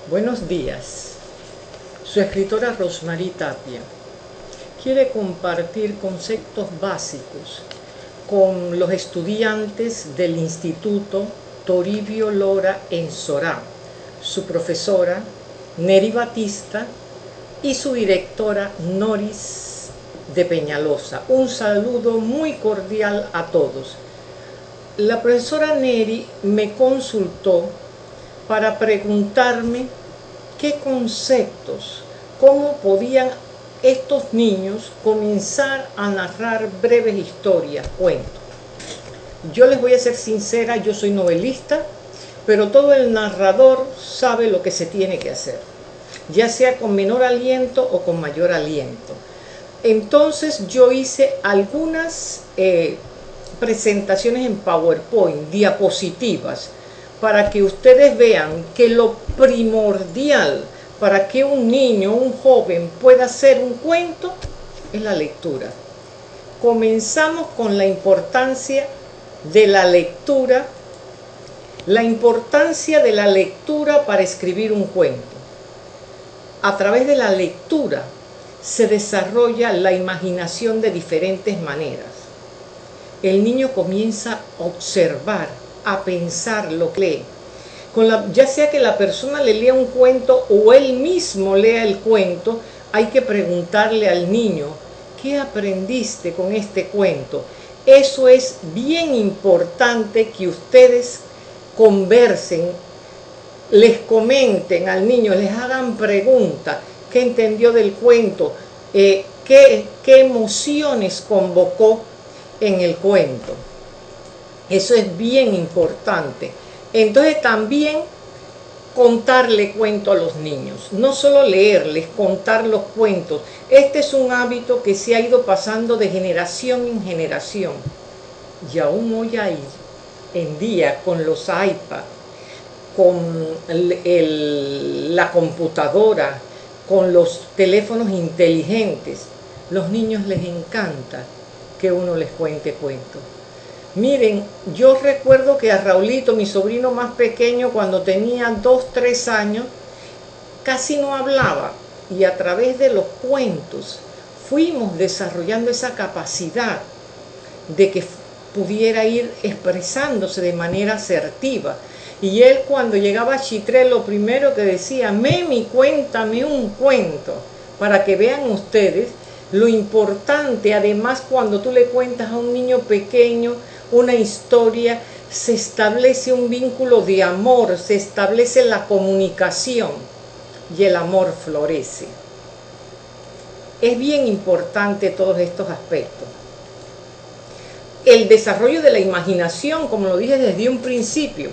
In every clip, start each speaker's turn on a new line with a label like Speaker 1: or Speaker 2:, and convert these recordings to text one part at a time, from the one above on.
Speaker 1: Buenos días. Su escritora Rosmarie Tapia quiere compartir conceptos básicos con los estudiantes del Instituto Toribio Lora en Sorá, su profesora Neri Batista y su directora Noris de Peñalosa. Un saludo muy cordial a todos. La profesora Neri me consultó para preguntarme qué conceptos, cómo podían estos niños comenzar a narrar breves historias, cuentos. Yo les voy a ser sincera, yo soy novelista, pero todo el narrador sabe lo que se tiene que hacer, ya sea con menor aliento o con mayor aliento. Entonces yo hice algunas presentaciones en PowerPoint, diapositivas, para que ustedes vean que lo primordial para que un niño, un joven pueda hacer un cuento es la lectura. Comenzamos con la importancia de la lectura para escribir un cuento. A través de la lectura se desarrolla la imaginación de diferentes maneras. El niño comienza a observar, a pensar lo que lee. Ya sea que la persona le lea un cuento o él mismo lea el cuento, hay que preguntarle al niño, ¿qué aprendiste con este cuento? Eso es bien importante que ustedes conversen, les comenten al niño, les hagan preguntas, ¿qué entendió del cuento? ¿Qué emociones convocó en el cuento? Eso es bien importante. Entonces también contarle cuentos a los niños, no solo leerles, contar los cuentos. Este es un hábito que se ha ido pasando de generación en generación. Y aún hoy en día con los iPad, con la computadora, con los teléfonos inteligentes, los niños les encanta que uno les cuente cuentos. Miren, yo recuerdo que a Raulito, mi sobrino más pequeño, cuando tenía 2, 3 años, casi no hablaba. Y a través de los cuentos fuimos desarrollando esa capacidad de que pudiera ir expresándose de manera asertiva. Y él, cuando llegaba a Chitré, lo primero que decía, Memi, cuéntame un cuento, para que vean ustedes lo importante. Además, cuando tú le cuentas a un niño pequeño una historia, se establece un vínculo de amor, se establece la comunicación y el amor florece. Es bien importante todos estos aspectos. El desarrollo de la imaginación, como lo dije desde un principio,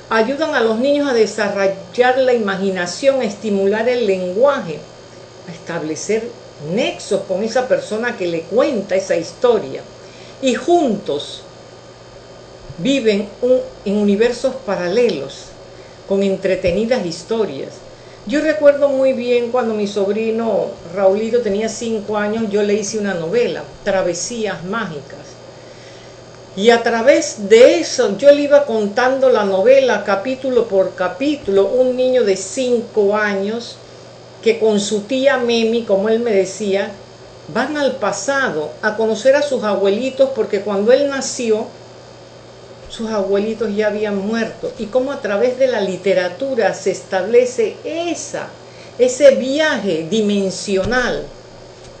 Speaker 1: ayudan a los niños a desarrollar la imaginación, a estimular el lenguaje, a establecer nexos con esa persona que le cuenta esa historia. Y juntos viven en universos paralelos, con entretenidas historias. Yo recuerdo muy bien cuando mi sobrino Raulito tenía 5 años, yo le hice una novela, Travesías Mágicas. Y a través de eso yo le iba contando la novela capítulo por capítulo. Un niño de 5 años que con su tía Memi, como él me decía, van al pasado a conocer a sus abuelitos, porque cuando él nació, sus abuelitos ya habían muerto, y cómo a través de la literatura se establece ese viaje dimensional.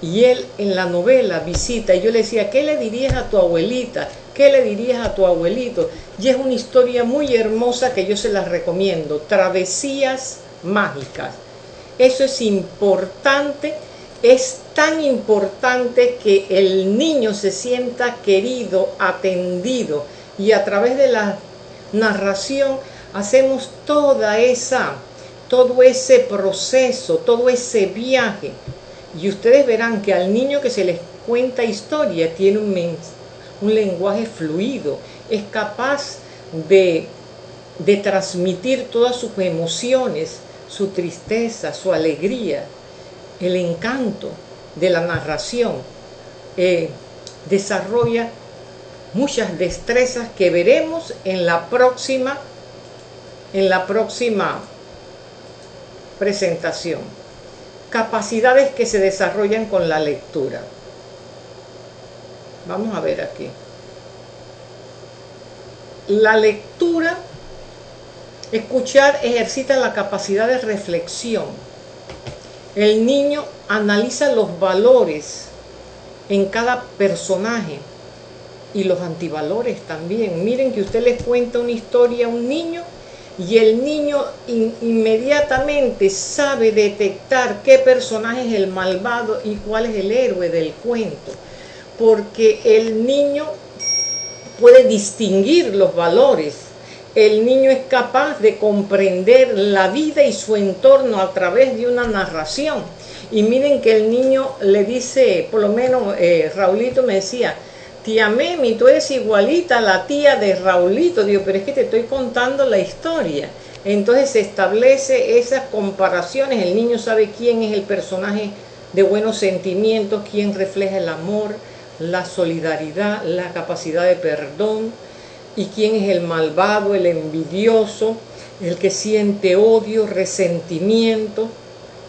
Speaker 1: Y él en la novela visita, y yo le decía, ¿qué le dirías a tu abuelita? ¿Qué le dirías a tu abuelito? Y es una historia muy hermosa que yo se las recomiendo, Travesías Mágicas. Eso es importante, es tan importante que el niño se sienta querido, atendido, y a través de la narración hacemos todo ese proceso, todo ese viaje. Y ustedes verán que al niño que se les cuenta historia tiene un lenguaje fluido, es capaz de transmitir todas sus emociones, su tristeza, su alegría, el encanto de la narración. Desarrolla muchas destrezas que veremos en la próxima presentación. Capacidades que se desarrollan con la lectura. Vamos a ver aquí. La lectura, escuchar, ejercita la capacidad de reflexión. El niño analiza los valores en cada personaje y los antivalores también. Miren que usted les cuenta una historia a un niño y el niño inmediatamente sabe detectar qué personaje es el malvado y cuál es el héroe del cuento, porque el niño puede distinguir los valores. El niño es capaz de comprender la vida y su entorno a través de una narración. Y miren que el niño le dice, por lo menos Raulito me decía, tía Memi, tú eres igualita a la tía de Raulito. Digo, pero es que te estoy contando la historia. Entonces se establece esas comparaciones. El niño sabe quién es el personaje de buenos sentimientos, quién refleja el amor, la solidaridad, la capacidad de perdón, y quién es el malvado, el envidioso, el que siente odio, resentimiento.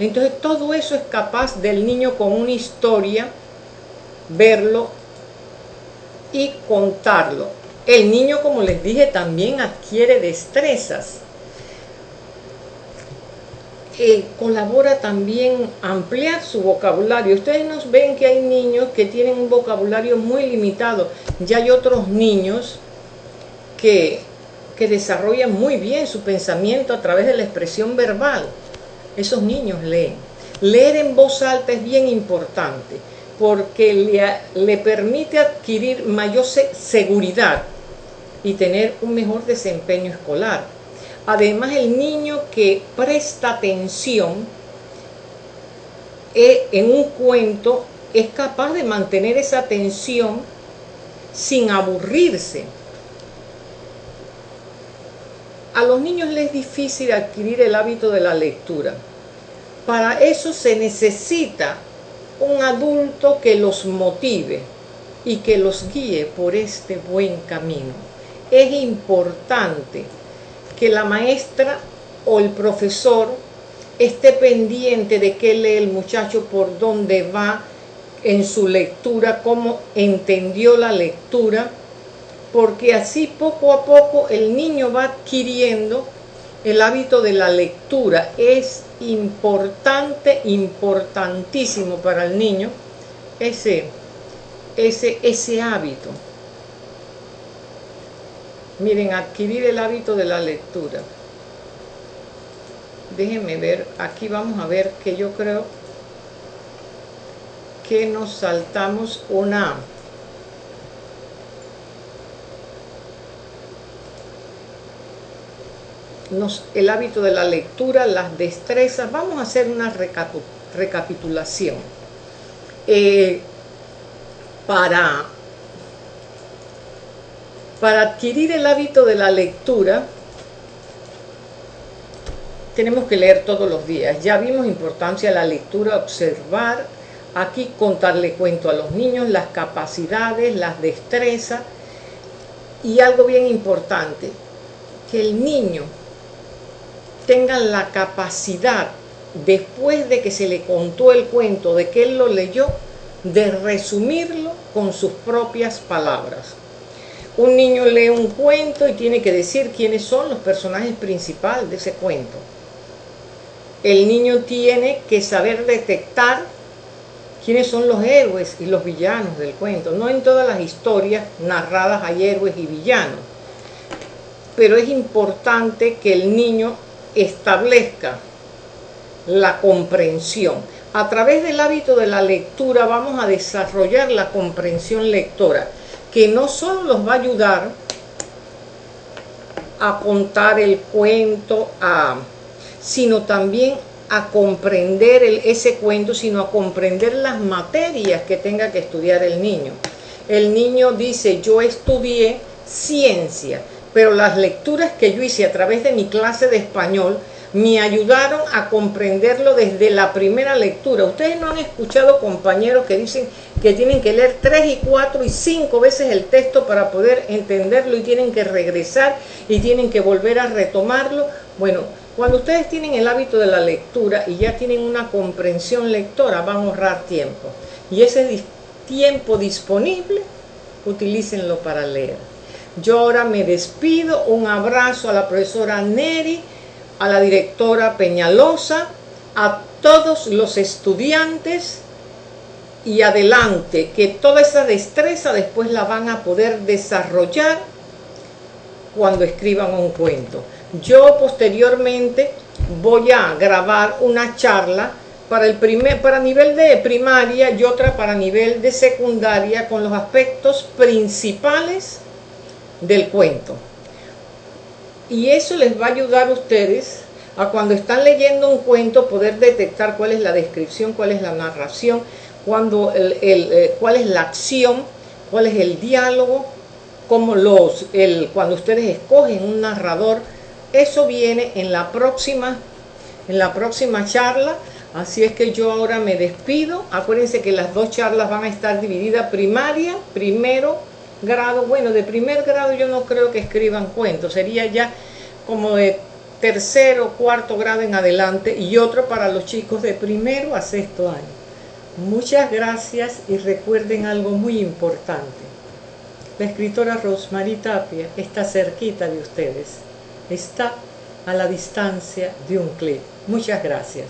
Speaker 1: Entonces todo eso es capaz del niño con una historia verlo y contarlo. El niño, como les dije, también adquiere destrezas. Colabora también a ampliar su vocabulario. Ustedes nos ven que hay niños que tienen un vocabulario muy limitado. Ya hay otros niños que desarrollan muy bien su pensamiento a través de la expresión verbal. Esos niños leen. Leer en voz alta es bien importante porque le permite adquirir mayor seguridad y tener un mejor desempeño escolar. Además, el niño que presta atención en un cuento es capaz de mantener esa atención sin aburrirse. A los niños les es difícil adquirir el hábito de la lectura. Para eso se necesita un adulto que los motive y que los guíe por este buen camino. Es importante que la maestra o el profesor esté pendiente de qué lee el muchacho, por dónde va en su lectura, cómo entendió la lectura, porque así poco a poco el niño va adquiriendo el hábito de la lectura. Es importante, importantísimo para el niño ese hábito. Miren, adquirir el hábito de la lectura. Déjenme ver, aquí vamos a ver que yo creo que nos saltamos el hábito de la lectura, las destrezas. Vamos a hacer una recapitulación. Para adquirir el hábito de la lectura, tenemos que leer todos los días. Ya vimos importancia de la lectura, observar, aquí contarle cuento a los niños, las capacidades, las destrezas, y algo bien importante, que el niño tenga la capacidad, después de que se le contó el cuento, de que él lo leyó, de resumirlo con sus propias palabras. Un niño lee un cuento y tiene que decir quiénes son los personajes principales de ese cuento. El niño tiene que saber detectar quiénes son los héroes y los villanos del cuento. No en todas las historias narradas hay héroes y villanos, pero es importante que el niño establezca la comprensión. A través del hábito de la lectura vamos a desarrollar la comprensión lectora, que no solo los va a ayudar a contar el cuento, sino también a comprender ese cuento, sino a comprender las materias que tenga que estudiar el niño. El niño dice, yo estudié ciencia, pero las lecturas que yo hice a través de mi clase de español me ayudaron a comprenderlo desde la primera lectura. Ustedes no han escuchado compañeros que dicen que tienen que leer 3 y 4 y 5 veces el texto para poder entenderlo, y tienen que regresar y tienen que volver a retomarlo. Bueno, Cuando ustedes tienen el hábito de la lectura y ya tienen una comprensión lectora, van a ahorrar tiempo. Y ese tiempo disponible, utilícenlo para leer. Yo ahora me despido. Un abrazo a la profesora Neri, a la directora Peñalosa, a todos los estudiantes, y adelante, que toda esa destreza después la van a poder desarrollar cuando escriban un cuento. Yo posteriormente voy a grabar una charla para nivel de primaria y otra para nivel de secundaria con los aspectos principales del cuento. Y eso les va a ayudar a ustedes a, cuando están leyendo un cuento, poder detectar cuál es la descripción, cuál es la narración, cuál es la acción, cuál es el diálogo, cuando ustedes escogen un narrador. Eso viene en la próxima charla. Así es que yo ahora me despido. Acuérdense que las dos charlas van a estar divididas: primaria, primero grado. Bueno, de primer grado yo no creo que escriban cuentos, sería ya como de tercero, cuarto grado en adelante, y otro para los chicos de primero a sexto año. Muchas gracias, y recuerden algo muy importante: la escritora Rosmarie Tapia está cerquita de ustedes, está a la distancia de un clic. Muchas gracias.